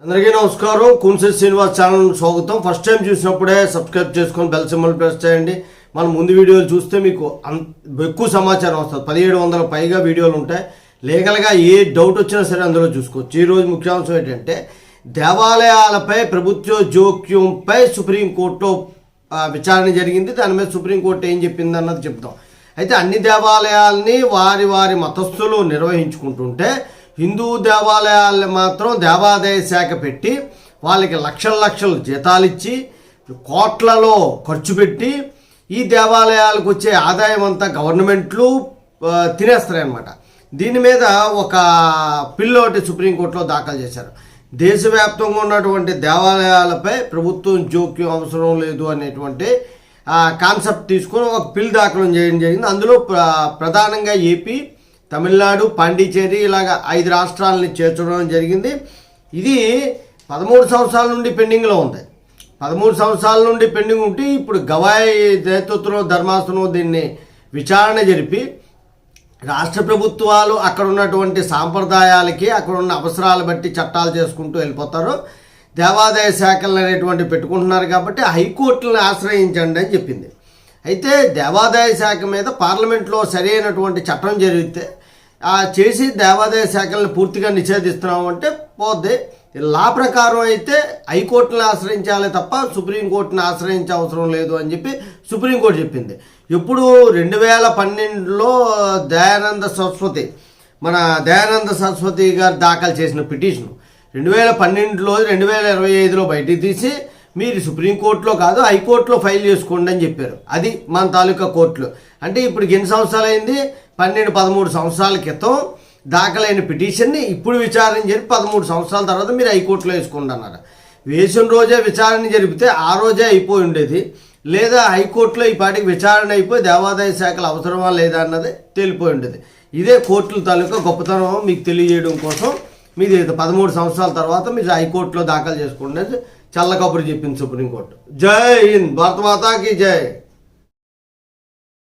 అందరికీ నమస్కారం. కూన్సెట్ శ్రీనివాస్ ఛానల్ స్వాగతం. ఫస్ట్ టైం చూసినప్పుడే సబ్స్క్రైబ్ చేసుకొని బెల్ సింబల్ ప్రెస్ చేయండి. మనం ముందు వీడియోలు చూస్తే మీకు ఎక్కువ సమాచారం వస్తుంది. 1700 పైగా వీడియోలు ఉంటాయి. లీగల్గా ఏ డౌట్ వచ్చినా సరే అందులో చూసుకోవచ్చు. ఈరోజు ముఖ్యాంశం ఏంటంటే దేవాలయాలపై ప్రభుత్వ జోక్యంపై సుప్రీంకోర్టులో విచారణ జరిగింది. దాని మీద సుప్రీంకోర్టు ఏం చెప్పింది అన్నది చెప్తాం. అయితే అన్ని దేవాలయాల్ని వారి వారి మతస్థులు నిర్వహించుకుంటుంటే హిందూ దేవాలయాలను మాత్రం దేవాదాయ శాఖ పెట్టి వాళ్ళకి లక్షల జీతాలు ఇచ్చి కోట్లలో ఖర్చు పెట్టి ఈ దేవాలయాలకు వచ్చే ఆదాయం అంతా గవర్నమెంట్లు తినేస్తారనమాట. దీని మీద ఒక పిల్ ఒకటి సుప్రీంకోర్టులో దాఖలు చేశారు. దేశవ్యాప్తంగా ఉన్నటువంటి దేవాలయాలపై ప్రభుత్వం జోక్యం అవసరం లేదు అనేటువంటి కాన్సెప్ట్ తీసుకొని ఒక పిల్ దాఖలు చేయడం జరిగింది. అందులో ప్రధానంగా ఏపీ, తమిళనాడు, పాండిచేరి ఇలాగ 5 రాష్ట్రాలని చేర్చడం జరిగింది. ఇది 13 సంవత్సరాల నుండి పెండింగ్లో ఉంది. 13 సంవత్సరాల నుండి పెండింగ్ ఉంటే ఇప్పుడు గవాయి నేతృత్వంలో ధర్మాసనం దీన్ని విచారణ జరిపి రాష్ట్ర ప్రభుత్వాలు అక్కడ ఉన్నటువంటి సాంప్రదాయాలకి అక్కడ ఉన్న అవసరాలు బట్టి చట్టాలు చేసుకుంటూ వెళ్ళిపోతారు. దేవాదాయ శాఖలు అనేటువంటి పెట్టుకుంటున్నారు కాబట్టి హైకోర్టులను ఆశ్రయించండి అని చెప్పింది. అయితే దేవాదాయ శాఖ మీద పార్లమెంట్లో సరైనటువంటి చట్టం జరిగితే చేసి దేవాదాయ శాఖలను పూర్తిగా నిషేధిస్తున్నామంటే పోద్ది. లా ప్రకారం అయితే హైకోర్టును ఆశ్రయించాలి తప్ప సుప్రీంకోర్టును ఆశ్రయించే అవసరం లేదు అని చెప్పి సుప్రీంకోర్టు చెప్పింది. ఇప్పుడు 2012లో దయానంద సరస్వతి గారు దాఖలు చేసిన పిటిషన్ 2012లో 2025లో బయటికి తీసి మీరు సుప్రీంకోర్టులో కాదు హైకోర్టులో ఫైల్ చేసుకోండి అని చెప్పారు. అది మన తాలూకా కోర్టులో. అంటే ఇప్పుడు ఎన్ని సంవత్సరాలు అయింది? 12-13 సంవత్సరాల క్రితం దాఖలైన పిటిషన్ని ఇప్పుడు విచారణ జరిపి 13 సంవత్సరాల తర్వాత మీరు హైకోర్టులో వేసుకోండి అన్నారు. వేసిన రోజే విచారణ జరిపితే ఆ రోజే అయిపోయి ఉండేది. లేదా హైకోర్టులో ఈ పాటికి విచారణ అయిపోయి దేవాదాయ శాఖలు అవసరమా లేదా అన్నది తేలిపోయి ఉండేది. ఇదే కోర్టుల తాలూకా గొప్పతనం మీకు తెలియజేయడం కోసం మీది 13 సంవత్సరాల తర్వాత మీరు హైకోర్టులో దాఖలు చేసుకోండి చల్ల కబురు చెప్పింది సుప్రీంకోర్టు. జై హింద్, భారత మాతాకి జై.